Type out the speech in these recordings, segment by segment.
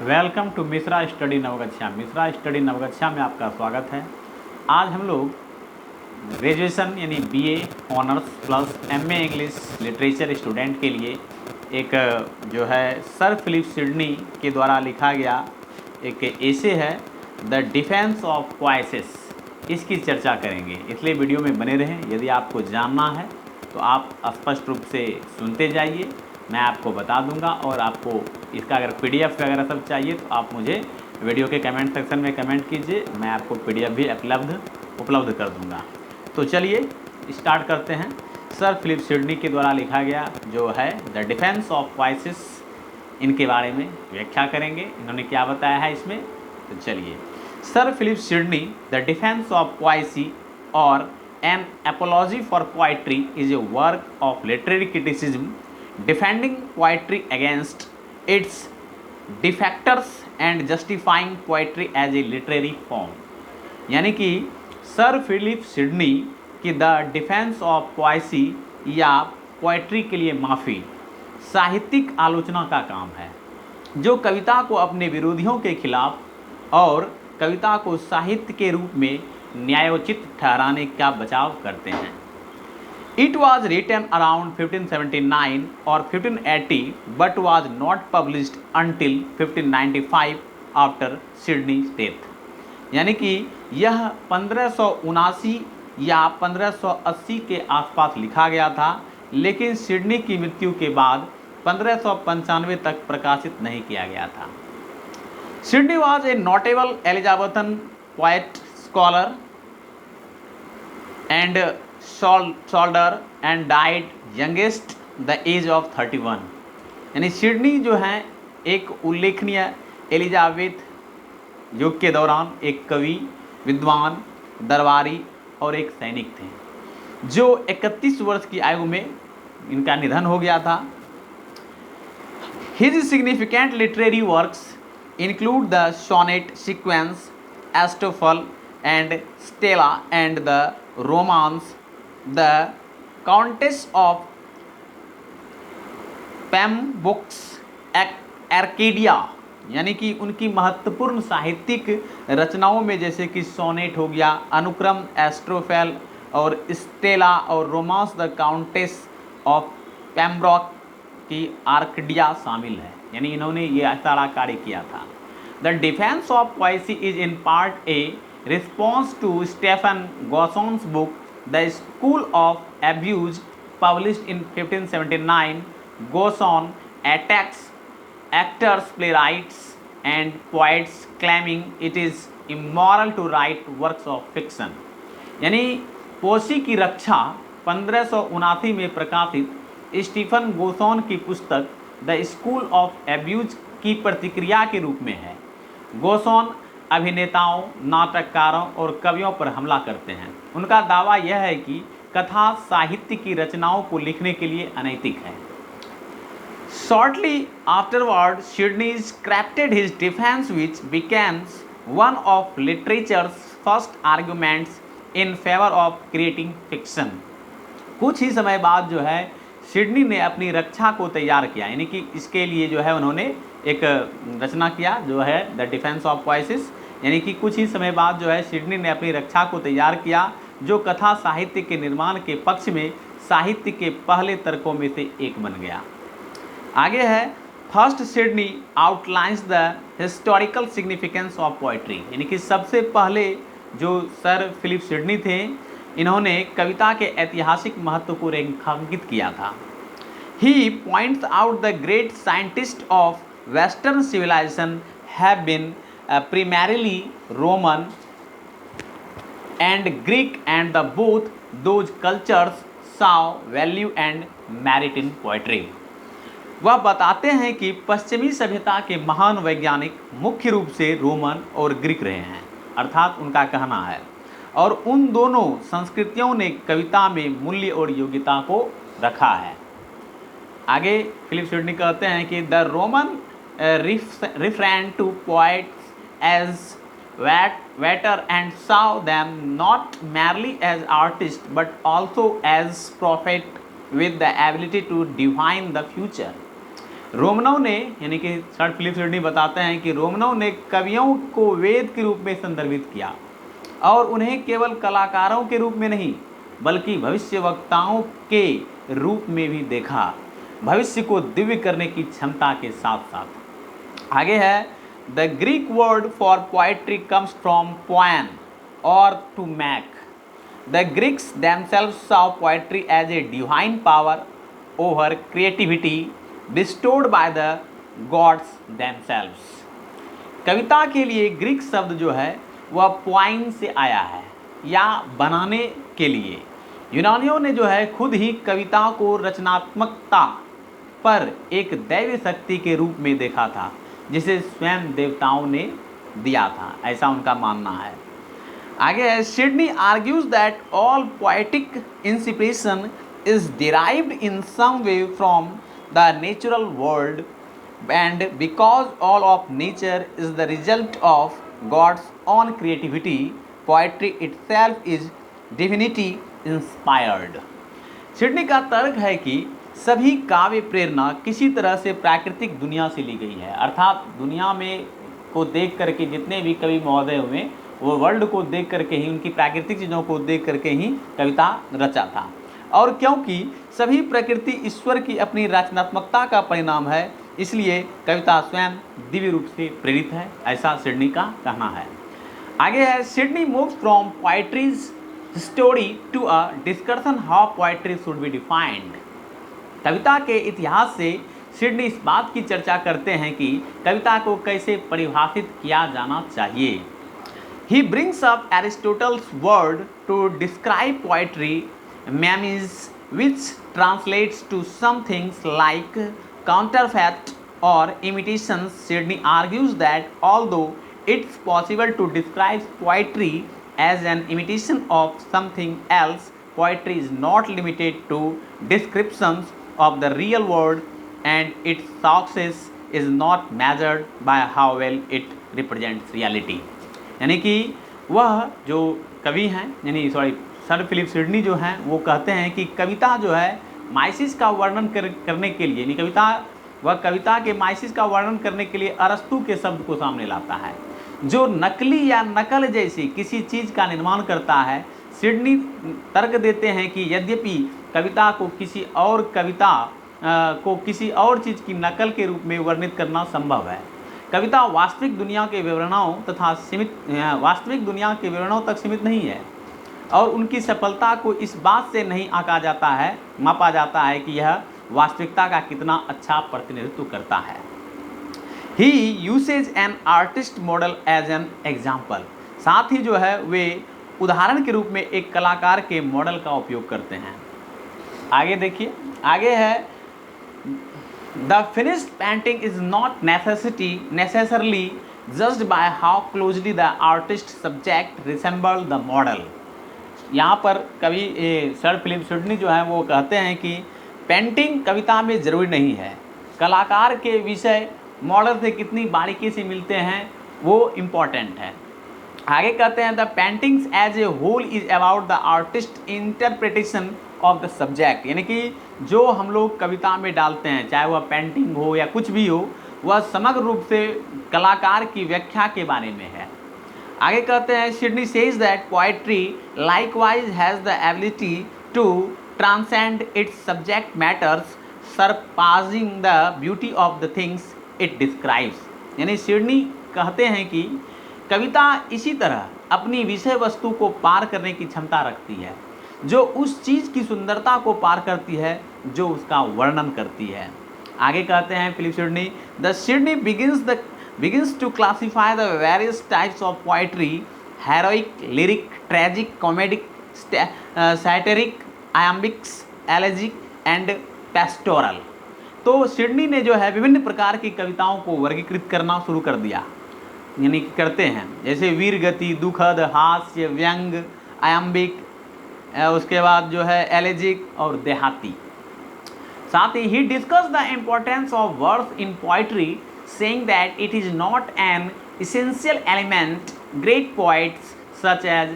Welcome to Mishra Study Navgachhia. Mishra Study Navgachhia में आपका स्वागत है। आज हम लोग ग्रेजुएशन यानी BA honours plus MA English literature student के लिए एक जो है सर फिलिप सिडनी के द्वारा लिखा गया एक एसे है द डिफेंस ऑफ क्वाइसिस, इसकी चर्चा करेंगे। इसलिए वीडियो में बने रहें। यदि आपको जानना है तो आप स्पष्ट रूप से सुनते जाइए, मैं आपको बता दूंगा। और आपको इसका अगर पीडीएफ वगैरह सब चाहिए तो आप मुझे वीडियो के कमेंट सेक्शन में कमेंट कीजिए, मैं आपको पीडीएफ भी उपलब्ध कर दूंगा। तो चलिए स्टार्ट करते हैं। सर फिलिप सिडनी के द्वारा लिखा गया जो है द डिफेंस ऑफ क्वाइसिस, इनके बारे में व्याख्या करेंगे। इन्होंने क्या बताया है इसमें, तो चलिए। Sir Philip Sidney the defence of poesy और an apology for poetry is a work of literary criticism defending poetry against its defectors and justifying poetry as a literary form। यानी कि सर फिलिप सिडनी की the defence of Poaceae या poetry के लिए माफ़ी साहित्यिक आलोचना का काम है, जो कविता को अपने विरोधियों के खिलाफ और कविता को साहित्य के रूप में न्यायोचित ठहराने का बचाव करते हैं। It was written around 1579 or 1580 but was not published until 1595 after Sidney's death। यानी कि यह 1579 या 1580 के आसपास लिखा गया था, लेकिन सिडनी की मृत्यु के बाद 1595 तक प्रकाशित नहीं किया गया था। Sydney was a notable Elizabethan poet, scholar and soldier and died youngest the age of 31। यानी सिडनी जो है एक उल्लेखनीय एलिजाबेथ युग के दौरान एक कवि, विद्वान, दरबारी और एक सैनिक थे, जो 31 वर्ष की आयु में इनका निधन हो गया था। His significant literary works include the sonnet sequence Astrophel and Stella and the romance the countess of Pembroke's Arcadia. यानी कि उनकी महत्वपूर्ण साहित्यिक रचनाओं में जैसे कि सोनेट हो गया, अनुक्रम एस्ट्रोफेल और स्टेला और रोमांस द काउंटेस ऑफ पैम्ब्रॉक की आर्कडिया शामिल है। यानी इन्होंने ये सारा कार्य किया था। The defence of poesy is in part a response to Stephen Gosson's book The School of Abuse, published in 1579, goes on attacks actors, playwrights, and poets, claiming it is immoral to write works of fiction। यानी पोसी की रक्षा 1579 में प्रकाशित Stephen गोसॉन की पुस्तक the school of abuse की प्रतिक्रिया के रूप में है। गोसॉन अभिनेताओं, नाटककारों और कवियों पर हमला करते हैं। उनका दावा यह है कि कथा साहित्य की रचनाओं को लिखने के लिए अनैतिक है। Shortly afterward Sydney crafted his defense which becomes one of literature's first arguments in favor of creating fiction। कुछ ही समय बाद जो है सिडनी ने अपनी रक्षा को तैयार किया, यानी कि इसके लिए जो है उन्होंने एक रचना किया जो है द डिफेंस ऑफ पोएसिस। यानी कि कुछ ही समय बाद जो है सिडनी ने अपनी रक्षा को तैयार किया, जो कथा साहित्य के निर्माण के पक्ष में साहित्य के पहले तर्कों में से एक बन गया। आगे है first Sydney outlines the historical significance of poetry. यानी कि सबसे पहले जो सर फिलिप सिडनी थे, इन्होंने कविता के ऐतिहासिक महत्व को रेखांकित किया था। He points out the great scientist of western civilisation have been primarily Roman and Greek, and the both those cultures saw value and merit in poetry। वह बताते हैं कि पश्चिमी सभ्यता के महान वैज्ञानिक मुख्य रूप से रोमन और ग्रीक रहे हैं, अर्थात उनका कहना है, और उन दोनों संस्कृतियों ने कविता में मूल्य और योग्यता को रखा है। आगे फिलिप सिडनी कहते हैं कि the Roman referred to poets as waiter and saw them not merely as artists but also as prophet with the ability to divine the future। Romanov ने यानी कि सर फिलिप सिडनी बताते हैं कि Romanov ने कवियों को वेद के रूप में संदर्भित किया और उन्हें केवल कलाकारों के रूप में नहीं बल्कि भविष्यवक्ताओं के रूप में भी देखा, भविष्य को दिव्य करने की क्षमता के साथ साथ। आगे है, the Greek word for poetry comes from poem और to make. The Greeks themselves saw poetry as a divine power over creativity bestowed by the gods themselves। कविता के लिए ग्रीक शब्द जो है वह पोइम से आया है या बनाने के लिए। यूनानियों ने जो है खुद ही कविता को रचनात्मकता पर एक दैवी शक्ति के रूप में देखा था जिसे स्वयं देवताओं ने दिया था, ऐसा उनका मानना है। आगे है, Sidney argues that all poetic inspiration is derived in some way from the natural world and because all of nature is the result of God's own creativity, poetry itself is divinity inspired। Sydney का तर्क है कि सभी काव्य प्रेरणा किसी तरह से प्राकृतिक दुनिया से ली गई है, अर्थात दुनिया में को देख करके जितने भी कवि महोदय हुए वो वर्ल्ड को देख करके ही, उनकी प्राकृतिक चीज़ों को देख करके ही कविता रचा था। और क्योंकि सभी प्रकृति ईश्वर की अपनी रचनात्मकता का परिणाम है, इसलिए कविता स्वयं दिव्य रूप से प्रेरित है, ऐसा सिडनी का कहना है। आगे है, Sidney moves from poetry's story to a discussion how poetry should be defined. कविता के इतिहास से सिडनी इस बात की चर्चा करते हैं कि कविता को कैसे परिभाषित किया जाना चाहिए। He brings up Aristotle's word to describe poetry, memes, which translates to some things like counterfeit or imitations. Sidney argues that although it's possible to describe poetry as an imitation of something else, poetry is not limited to descriptions of the real world, and its success is not measured by how well it represents reality। यानी कि वह जो कवि हैं, यानी sir Philip Sydney जो हैं, वो कहते हैं कि कविता जो है माइसिस का वर्णन करने के लिए, यानी कविता के माइसिस का वर्णन करने के लिए अरस्तु के शब्द को सामने लाता है जो नकली या नकल जैसी किसी चीज़ का निर्माण करता है। सिडनी तर्क देते हैं कि यद्यपि कविता को किसी और चीज़ की नकल के रूप में वर्णित करना संभव है, कविता वास्तविक दुनिया के विवरणों तक सीमित नहीं है और उनकी सफलता को इस बात से नहीं मापा जाता है कि यह वास्तविकता का कितना अच्छा प्रतिनिधित्व करता है। He uses an artist model as an example. साथ ही जो है वे उदाहरण के रूप में एक कलाकार के मॉडल का उपयोग करते हैं। आगे देखिए, आगे है, the finished painting is not necessarily judged by how closely the artist subject resemble the model। यहाँ पर कवि सर फिलिप सिडनी जो है वो कहते हैं कि पेंटिंग कविता में ज़रूरी नहीं है, कलाकार के विषय मॉडल से कितनी बारीकी से मिलते हैं वो इम्पॉर्टेंट है। आगे कहते हैं, the paintings as a whole is about the artist interpretation of the subject. यानी कि जो हम लोग कविता में डालते हैं, चाहे वह पेंटिंग हो या कुछ भी हो, वह समग्र रूप से कलाकार की व्याख्या के बारे में है। आगे कहते हैं, Sidney says that poetry likewise has the ability to transcend its subject matters surpassing the beauty of the things it describes. यानी सिडनी कहते हैं कि कविता इसी तरह अपनी विषय वस्तु को पार करने की क्षमता रखती है जो उस चीज़ की सुंदरता को पार करती है जो उसका वर्णन करती है। आगे कहते हैं Philip Sidney, the Sidney begins to classify the various types of poetry: heroic, lyric, tragic, comedic, satiric, iambics, elegiac and pastoral। तो सिडनी ने जो है विभिन्न प्रकार की कविताओं को वर्गीकृत करना शुरू कर दिया, यानी कि करते हैं, जैसे वीर गति, दुखद, हास्य, व्यंग, आयम्बिक, उसके बाद जो है एलेजिक और देहाती। साथ ही he discussed the importance of verse in poetry, saying that it is not an essential element. Great poets such as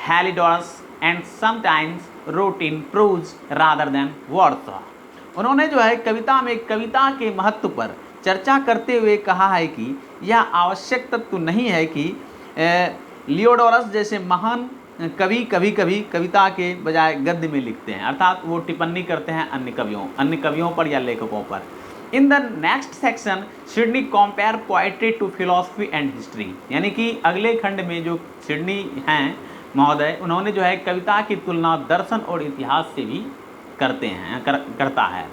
Heliodorus and sometimes wrote in prose rather than verse। उन्होंने जो है कविता में कविता के महत्व पर चर्चा करते हुए कहा है कि यह आवश्यक तत्व नहीं है कि लियोडोरस जैसे महान कवि कभी कभी कविता के बजाय गद्य में लिखते हैं, अर्थात वो टिप्पणी करते हैं अन्य कवियों पर या लेखकों पर। In the next section Sidney compare poetry to philosophy and history, यानी कि अगले खंड में जो सिडनी हैं महोदय, उन्होंने जो है कविता की तुलना दर्शन और इतिहास से भी करता है।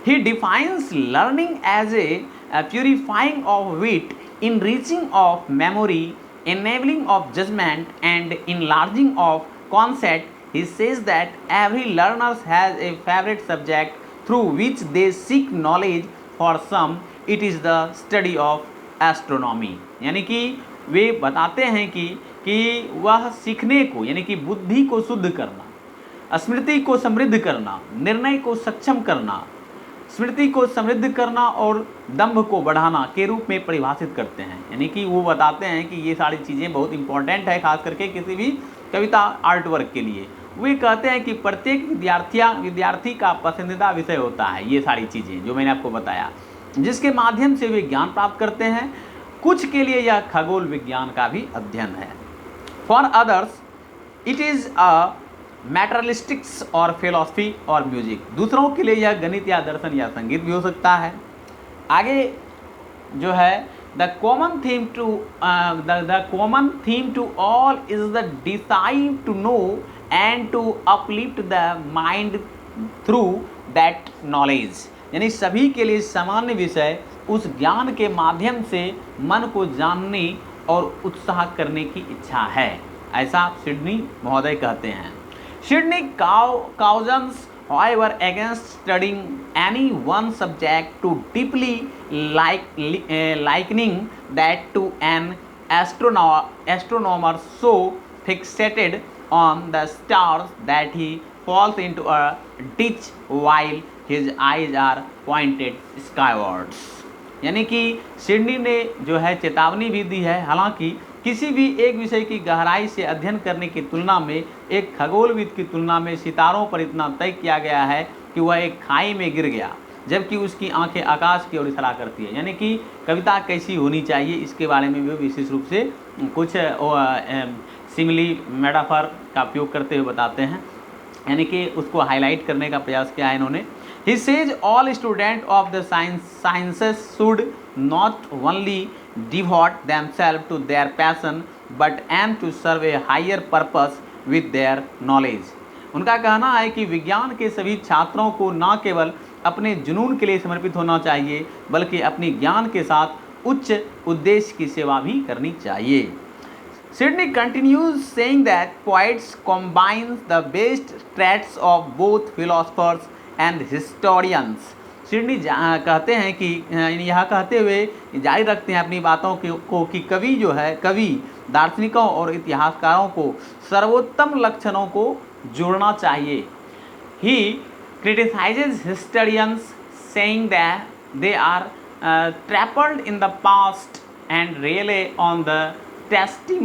He defines learning as a purifying of wit, enriching of memory, enabling of judgment, and enlarging of concept. He says that every learner has a favorite subject through which they seek knowledge. For some, it is the study of astronomy. यानी कि वे बताते हैं कि वह सीखने को, यानी कि बुद्धि को शुद्ध करना, स्मृति को समृद्ध करना, निर्णय को सक्षम करना, स्मृति को समृद्ध करना और दम्भ को बढ़ाना के रूप में परिभाषित करते हैं। यानी कि वो बताते हैं कि ये सारी चीज़ें बहुत इंपॉर्टेंट है, खास करके किसी भी कविता आर्ट वर्क के लिए। वे कहते हैं कि प्रत्येक विद्यार्थी का पसंदीदा विषय होता है ये सारी चीज़ें जो मैंने आपको बताया, जिसके माध्यम से वे ज्ञान प्राप्त करते हैं। कुछ के लिए यह खगोल विज्ञान का भी अध्ययन है। For others it is a materialistics और फिलॉसफी और म्यूजिक, दूसरों के लिए यह गणित या दर्शन या संगीत भी हो सकता है। आगे जो है the common theme to all is the decide to know and to uplift the mind through that knowledge, यानी सभी के लिए सामान्य विषय उस ज्ञान के माध्यम से मन को जानने और उत्साह करने की इच्छा है, ऐसा सिडनी महोदय कहते हैं। Sidney cautions, however, against studying any one subject too deeply, likening that to an astronomer so fixated on the stars that he falls into a ditch while his eyes are pointed skywards. यानी कि Sydney ने जो है चेतावनी भी दी है, हालांकि किसी भी एक विषय की गहराई से अध्ययन करने की तुलना में एक खगोलविद की तुलना में सितारों पर इतना तय किया गया है कि वह एक खाई में गिर गया जबकि उसकी आंखें आकाश की ओर इशारा करती है। यानी कि कविता कैसी होनी चाहिए इसके बारे में भी विशेष रूप से कुछ सिमिली मेटाफर का उपयोग करते हुए बताते हैं, यानी कि उसको हाईलाइट करने का प्रयास किया है इन्होंने। He says all students of the sciences should not only devote themselves to their passion but aim to serve a higher purpose with their knowledge. उनका कहना है कि विज्ञान के सभी छात्रों को न केवल अपने जुनून के लिए समर्पित होना चाहिए बल्कि अपनी ज्ञान के साथ उच्च उद्देश्य की सेवा भी करनी चाहिए। Sidney continues saying that poets combine the best traits of both philosophers and historians. Sydney कहते हैं कि यह कहते हुए जारी रखते हैं अपनी बातों को कि कवि दार्शनिकों और इतिहासकारों को सर्वोत्तम लक्षणों को जोड़ना चाहिए। He criticizes historians saying that they are trapped in the past and rely on the testimonies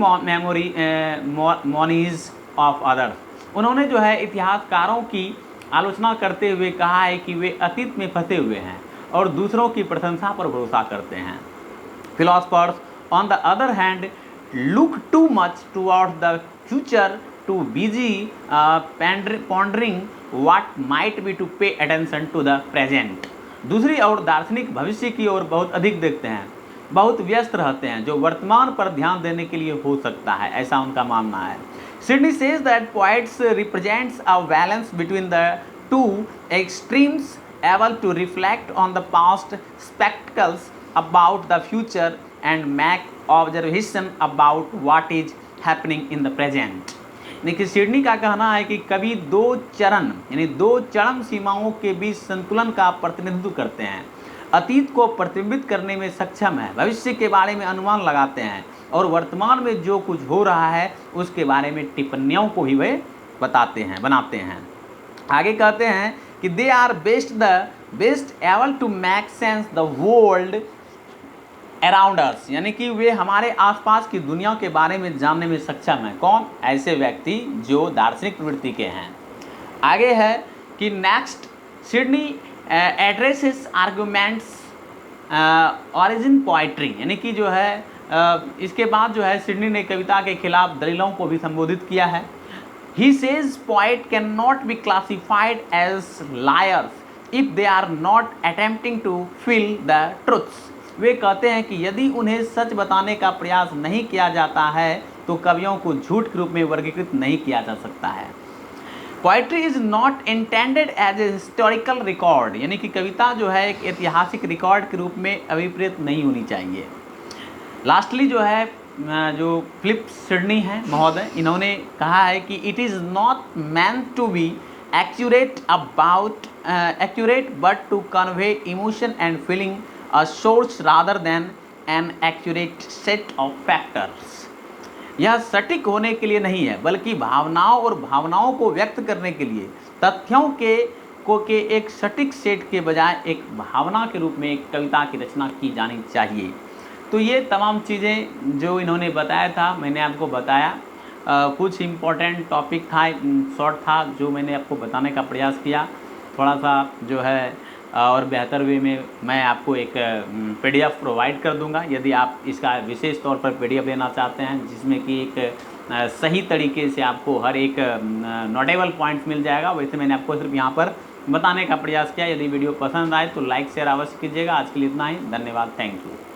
of others. उन्होंने जो है इतिहासकारों की आलोचना करते हुए कहा है कि वे अतीत में फंसे हुए हैं और दूसरों की प्रशंसा पर भरोसा करते हैं। Philosophers, on the other hand, look too much towards the future to busy pondering what might be to pay attention to the present. दूसरी ओर दार्शनिक भविष्य की ओर बहुत अधिक देखते हैं, बहुत व्यस्त रहते हैं जो वर्तमान पर ध्यान देने के लिए हो सकता है, ऐसा उनका मानना है। Sidney says that poets represents a balance between the two extremes, able to reflect on the past spectacles about the future and make observation about what is happening in the present. देखिए Sydney का कहना है कि कवि दो चरम सीमाओं के बीच संतुलन का प्रतिनिधित्व करते हैं, अतीत को प्रतिबिंबित करने में सक्षम है, भविष्य के बारे में अनुमान लगाते हैं और वर्तमान में जो कुछ हो रहा है उसके बारे में टिप्पणियों को ही वे बनाते हैं। आगे कहते हैं कि they are best able to make sense the world around us, यानी कि वे हमारे आसपास की दुनिया के बारे में जानने में सक्षम हैं। कौन? ऐसे व्यक्ति जो दार्शनिक प्रवृत्ति के हैं। आगे है कि next Sydney addresses arguments origin poetry, यानी कि जो है इसके बाद जो है सिडनी ने कविता के खिलाफ दलीलों को भी संबोधित किया है। He says poet can not be classified as liars if they are not attempting to fill the truths. वे कहते हैं कि यदि उन्हें सच बताने का प्रयास नहीं किया जाता है तो कवियों को झूठ के रूप में वर्गीकृत नहीं किया जा सकता है। Poetry is not intended as a historical record, यानी कि कविता जो है एक ऐतिहासिक रिकॉर्ड के रूप में अभिप्रेत नहीं होनी चाहिए। लास्टली जो है जो फिलिप सिडनी है महोदय, इन्होंने कहा है कि it is not meant to be accurate but to convey emotion and feeling a source rather than an accurate set of factors। यह सटीक होने के लिए नहीं है बल्कि भावनाओं और भावनाओं को व्यक्त करने के लिए तथ्यों के एक सटीक सेट के बजाय एक भावना के रूप में एक कविता की रचना की जानी चाहिए। तो ये तमाम चीज़ें जो इन्होंने बताया था मैंने आपको बताया। कुछ इम्पोर्टेंट टॉपिक था, शॉर्ट था, जो मैंने आपको बताने का प्रयास किया। थोड़ा सा जो है और बेहतर वे में मैं आपको एक PDF प्रोवाइड कर दूंगा यदि आप इसका विशेष तौर पर PDF लेना चाहते हैं, जिसमें कि एक सही तरीके से आपको हर एक नोटेबल पॉइंट्स मिल जाएगा। वैसे मैंने आपको सिर्फ यहाँ पर बताने का प्रयास किया। यदि वीडियो पसंद आए तो लाइक शेयर अवश्य कीजिएगा। आज के लिए इतना ही, धन्यवाद, थैंक यू।